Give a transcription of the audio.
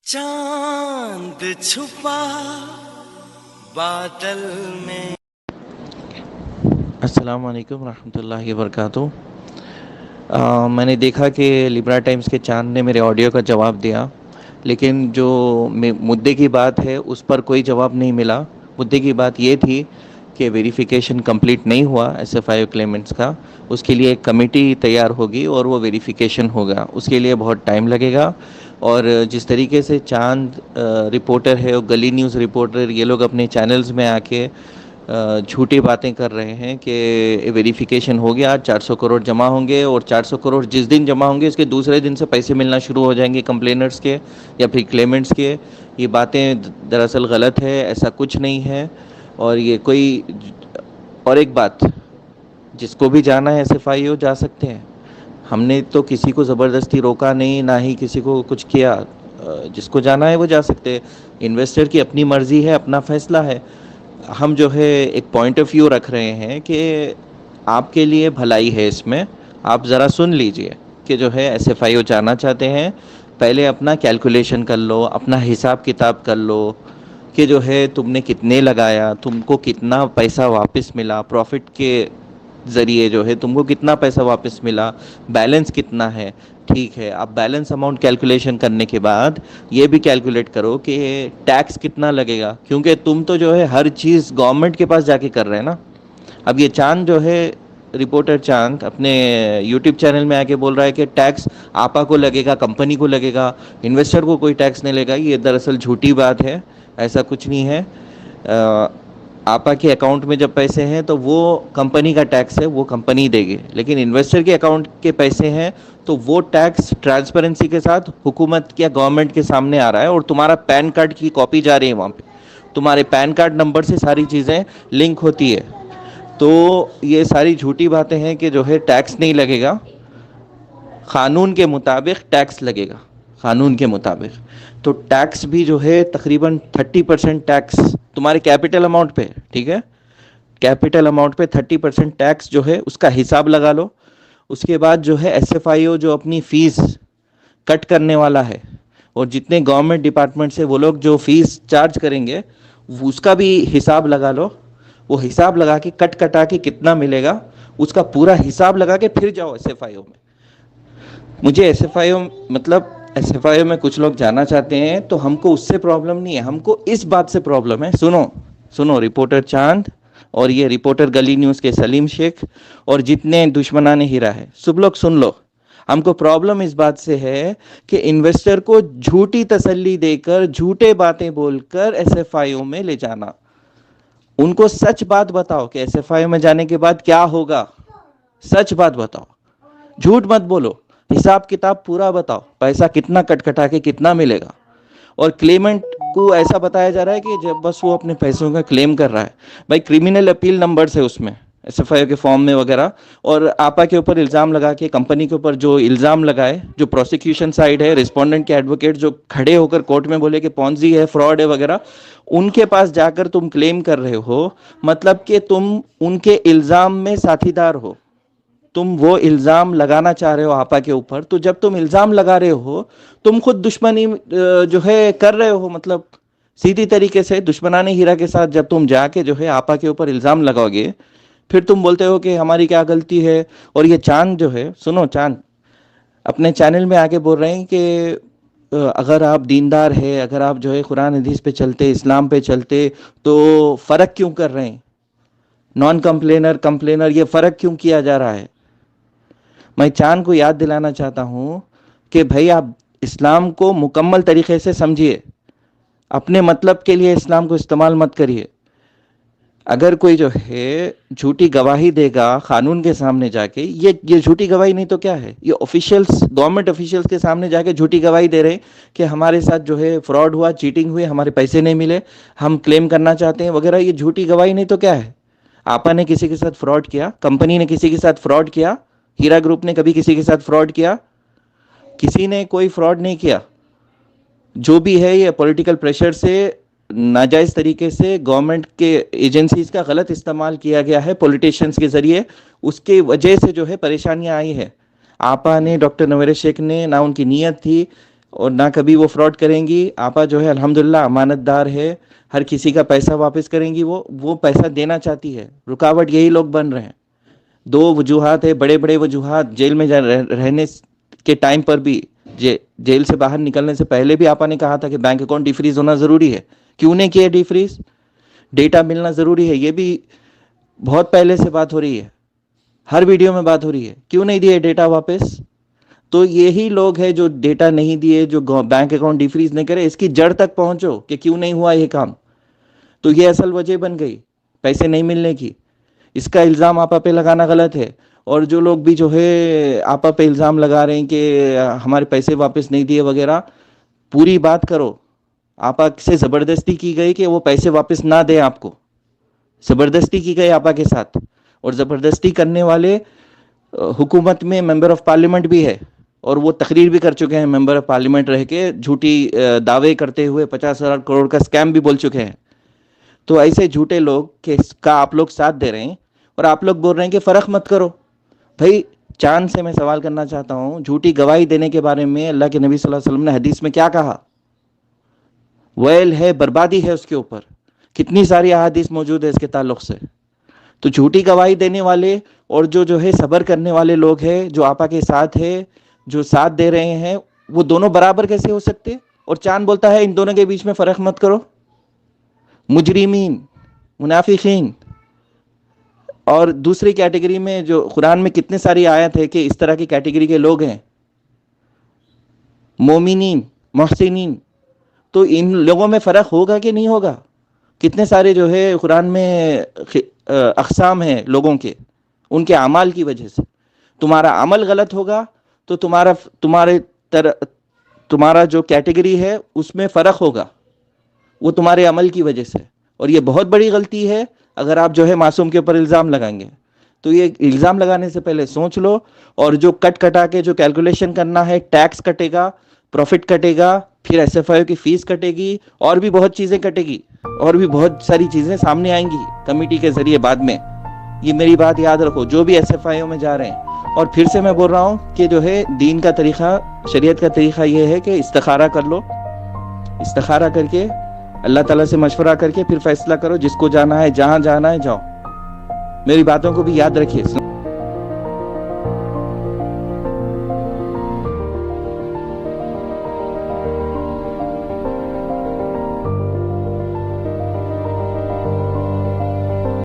चांद छुपा बादल में। अस्सलाम वालेकुम रहमतुल्लाहि वबरकातुहू। मैंने देखा कि लिब्रा टाइम्स के चांद ने मेरे ऑडियो का जवाब दिया, लेकिन जो मुद्दे की बात है उस पर कोई जवाब नहीं मिला। मुद्दे की बात ये थी कि वेरिफिकेशन कंप्लीट नहीं हुआ SFIO क्लेमेंट्स का। उसके लिए एक कमेटी तैयार होगी और वो वेरिफिकेशन होगा, उसके लिए बहुत टाइम लगेगा। और जिस तरीके से चांद रिपोर्टर है और गली न्यूज़ रिपोर्टर, ये लोग अपने चैनल्स में आके झूठी बातें कर रहे हैं कि वेरिफिकेशन हो गया, 400 करोड़ जमा होंगे, और 400 करोड़ जिस दिन जमा होंगे इसके दूसरे दिन से पैसे मिलना शुरू हो जाएंगे कंप्लेनर्स के या फिर क्लेमेंट्स के। ये बातें दरअसल गलत है, ऐसा कुछ नहीं है। और ये कोई और एक बात, जिसको भी जाना है SFIO जा सकते हैं। हमने तो किसी को ज़बरदस्ती रोका नहीं, ना ही किसी को कुछ किया। जिसको जाना है वो जा सकते हैं। इन्वेस्टर की अपनी मर्ज़ी है, अपना फ़ैसला है। हम जो है एक पॉइंट ऑफ व्यू रख रहे हैं कि आपके लिए भलाई है इसमें। आप ज़रा सुन लीजिए कि जो है SFIO जाना चाहते हैं, पहले अपना कैलकुलेशन कर लो, अपना हिसाब किताब कर लो कि जो है तुमने कितने लगाया, तुमको कितना पैसा वापस मिला, प्रॉफिट के ज़रिए जो है तुमको कितना पैसा वापस मिला, बैलेंस कितना है। ठीक है, आप बैलेंस अमाउंट कैलकुलेशन करने के बाद ये भी कैलकुलेट करो कि टैक्स कितना लगेगा, क्योंकि तुम तो जो है हर चीज़ गवर्नमेंट के पास जाके कर रहे हैं ना। अब ये चांद जो है, रिपोर्टर चांद अपने यूट्यूब चैनल में आके बोल रहा है कि टैक्स आपा को लगेगा, कंपनी को लगेगा, इन्वेस्टर को कोई टैक्स नहीं लगेगा। ये दरअसल झूठी बात है, ऐसा कुछ नहीं है। आपा के अकाउंट में जब पैसे हैं तो वो कंपनी का टैक्स है, वो कंपनी देगी। लेकिन इन्वेस्टर के अकाउंट के पैसे हैं तो वो टैक्स ट्रांसपेरेंसी के साथ हुकूमत या गवर्नमेंट के सामने आ रहा है, और तुम्हारा पैन कार्ड की कॉपी जा रही है वहाँ पे, तुम्हारे पैन कार्ड नंबर से सारी चीज़ें लिंक होती है। तो ये सारी झूठी बातें हैं कि जो है टैक्स नहीं लगेगा। क़ानून के मुताबिक टैक्स लगेगा, क़ानून के मुताबिक। तो टैक्स भी जो है तकरीबन 30% टैक्स तुम्हारे कैपिटल अमाउंट पे, ठीक है, कैपिटल अमाउंट पे 30% टैक्स जो है उसका हिसाब लगा लो। उसके बाद जो है SFIO जो अपनी फ़ीस कट करने वाला है, और जितने गवर्नमेंट डिपार्टमेंट से वो लोग जो फ़ीस चार्ज करेंगे उसका भी हिसाब लगा लो। वो हिसाब लगा के कट कटा के कितना मिलेगा उसका पूरा हिसाब लगा के फिर जाओ SFIO में। मुझे SFIO मतलब SFIO में कुछ लोग जाना चाहते हैं, तो हमको उससे प्रॉब्लम नहीं है, हमको इस बात से प्रॉब्लम है। सुनो सुनो, रिपोर्टर चांद और ये रिपोर्टर गली न्यूज़ के सलीम शेख और जितने दुश्मनाने हीरा है, सब लोग सुन लो। हमको प्रॉब्लम इस बात से है कि इन्वेस्टर को झूठी तसल्ली देकर, झूठे बातें बोलकर SFIO में ले जाना। उनको सच बात बताओ कि SFIO में जाने के बाद क्या होगा, सच बात बताओ, झूठ मत बोलो। हिसाब किताब पूरा बताओ, पैसा कितना कटकटा के कितना मिलेगा। और क्लेमेंट को ऐसा बताया जा रहा है कि जब बस वो अपने पैसों का क्लेम कर रहा है। भाई क्रिमिनल अपील नंबर्स है उसमें SFIO के फॉर्म में वगैरह, और आपा के ऊपर इल्ज़ाम लगा के, कंपनी के ऊपर जो इल्ज़ाम लगाए, जो प्रोसिक्यूशन साइड है, रिस्पोंडेंट के एडवोकेट जो खड़े होकर कोर्ट में बोले कि पॉन्जी है, फ्रॉड है वगैरह, उनके पास जाकर तुम क्लेम कर रहे हो, मतलब कि तुम उनके इल्ज़ाम में साथीदार हो, तुम वो इल्ज़ाम लगाना चाह रहे हो आपा के ऊपर। तो जब तुम इल्ज़ाम लगा रहे हो, तुम खुद दुश्मनी जो है कर रहे हो। मतलब सीधी तरीके से दुश्मनाने हीरा के साथ जब तुम जाके जो है आपा के ऊपर इल्ज़ाम लगाओगे, फिर तुम बोलते हो कि हमारी क्या गलती है। और ये चांद जो है, सुनो, चांद अपने चैनल में आके बोल रहे हैं कि अगर आप दीनदार है, अगर आप जो है कुरान हदीस पे चलते, इस्लाम पे चलते, तो फ़र्क क्यों कर रहे हैं, नॉन कंप्लेनर कंप्लेनर, ये फ़र्क क्यों किया जा रहा है। मैं चांद को याद दिलाना चाहता हूँ कि भाई आप इस्लाम को मुकम्मल तरीके से समझिए, अपने मतलब के लिए इस्लाम को इस्तेमाल मत करिए। अगर कोई जो है झूठी गवाही देगा कानून के सामने जाके, ये झूठी गवाही नहीं तो क्या है, ये ऑफिशियल्स, गवर्नमेंट ऑफिशियल्स के सामने जाके झूठी गवाही दे रहे हैं कि हमारे साथ जो है फ्रॉड हुआ, चीटिंग हुई, हमारे पैसे नहीं मिले, हम क्लेम करना चाहते हैं वगैरह। ये झूठी गवाही नहीं तो क्या है। आपा ने किसी के साथ फ्रॉड किया, कंपनी ने किसी के साथ फ्रॉड किया, हीरा ग्रुप ने कभी किसी के साथ फ्रॉड किया? किसी ने कोई फ्रॉड नहीं किया। जो भी है ये पॉलिटिकल प्रेशर से, नाजायज़ तरीके से गवर्नमेंट के एजेंसीज का गलत इस्तेमाल किया गया है पॉलिटिशियंस के ज़रिए, उसके वजह से जो है परेशानियां आई है। आपा ने, डॉक्टर नवेरे शेख ने, ना उनकी नीयत थी اور نہ کبھی وہ فراڈ کریں گی. آپا جو ہے الحمدللہ امانت دار ہے, ہر کسی کا پیسہ واپس کریں گی. وہ پیسہ دینا چاہتی ہے, رکاوٹ یہی لوگ بن رہے ہیں. دو وجوہات ہے, بڑے بڑے وجوہات. جیل میں رہنے کے ٹائم پر بھی, جیل سے باہر نکلنے سے پہلے بھی آپا نے کہا تھا کہ بینک اکاؤنٹ ڈی فریز ہونا ضروری ہے. کیوں نہیں کیا ڈی فریز؟ ڈیٹا ملنا ضروری ہے. یہ بھی بہت پہلے سے بات ہو رہی ہے, ہر ویڈیو میں بات ہو رہی ہے. کیوں نہیں دیے ڈیٹا واپس؟ تو یہی لوگ ہیں جو ڈیٹا نہیں دیے, جو بینک اکاؤنٹ ڈی فریز نہیں کرے. اس کی جڑ تک پہنچو کہ کیوں نہیں ہوا یہ کام. تو یہ اصل وجہ بن گئی پیسے نہیں ملنے کی. اس کا الزام آپا پہ لگانا غلط ہے. اور جو لوگ بھی جو ہے آپا پہ الزام لگا رہے ہیں کہ ہمارے پیسے واپس نہیں دیے وغیرہ, پوری بات کرو. آپا سے زبردستی کی گئی کہ وہ پیسے واپس نہ دیں آپ کو, زبردستی کی گئی آپا کے ساتھ. اور زبردستی کرنے والے حکومت میں ممبر آف پارلیمنٹ بھی ہے, اور وہ تقریر بھی کر چکے ہیں ممبر آف پارلیمنٹ رہ کے, جھوٹی دعوے کرتے ہوئے 50,000 کروڑ کا اسکیم بھی بول چکے ہیں. تو ایسے جھوٹے لوگ کا آپ لوگ ساتھ دے رہے ہیں, اور آپ لوگ بول رہے ہیں کہ فرق مت کرو. بھائی چاند سے میں سوال کرنا چاہتا ہوں, جھوٹی گواہی دینے کے بارے میں اللہ کے نبی صلی اللہ علیہ وسلم نے حدیث میں کیا کہا؟ ویل ہے, بربادی ہے اس کے اوپر. کتنی ساری احادیث موجود ہے اس کے تعلق سے. تو جھوٹی گواہی دینے والے اور جو ہے صبر کرنے والے لوگ ہیں, جو آپا کے ساتھ ہے, جو ساتھ دے رہے ہیں, وہ دونوں برابر کیسے ہو سکتے؟ اور چاند بولتا ہے ان دونوں کے بیچ میں فرق مت کرو. مجرمین, منافقین. اور دوسری کیٹیگری میں جو قرآن میں کتنے ساری آیت ہے کہ اس طرح کی کیٹیگری کے لوگ ہیں, مومنین, محسنین. تو ان لوگوں میں فرق ہوگا کہ نہیں ہوگا؟ کتنے سارے جو ہے قرآن میں اقسام ہیں لوگوں کے, ان کے اعمال کی وجہ سے. تمہارا عمل غلط ہوگا تو تمہارا جو کیٹیگری ہے اس میں فرق ہوگا, وہ تمہارے عمل کی وجہ سے. اور یہ بہت بڑی غلطی ہے اگر آپ جو ہے معصوم کے اوپر الزام لگائیں گے. تو یہ الزام لگانے سے پہلے سوچ لو. اور جو کٹا کے جو کیلکولیشن کرنا ہے, ٹیکس کٹے گا, پروفٹ کٹے گا, پھر ایس ایف آئی کی فیس کٹے گی, اور بھی بہت چیزیں کٹے گی, اور بھی بہت ساری چیزیں سامنے آئیں گی کمیٹی کے ذریعے بعد میں. یہ میری بات یاد رکھو جو بھی ایس ایف آئی میں جا رہے ہیں. اور پھر سے میں بول رہا ہوں کہ جو ہے دین کا طریقہ, شریعت کا طریقہ یہ ہے کہ استخارہ کر لو. استخارہ کر کے اللہ تعالیٰ سے مشورہ کر کے پھر فیصلہ کرو. جس کو جانا ہے, جہاں جانا ہے جاؤ. میری باتوں کو بھی یاد رکھیے.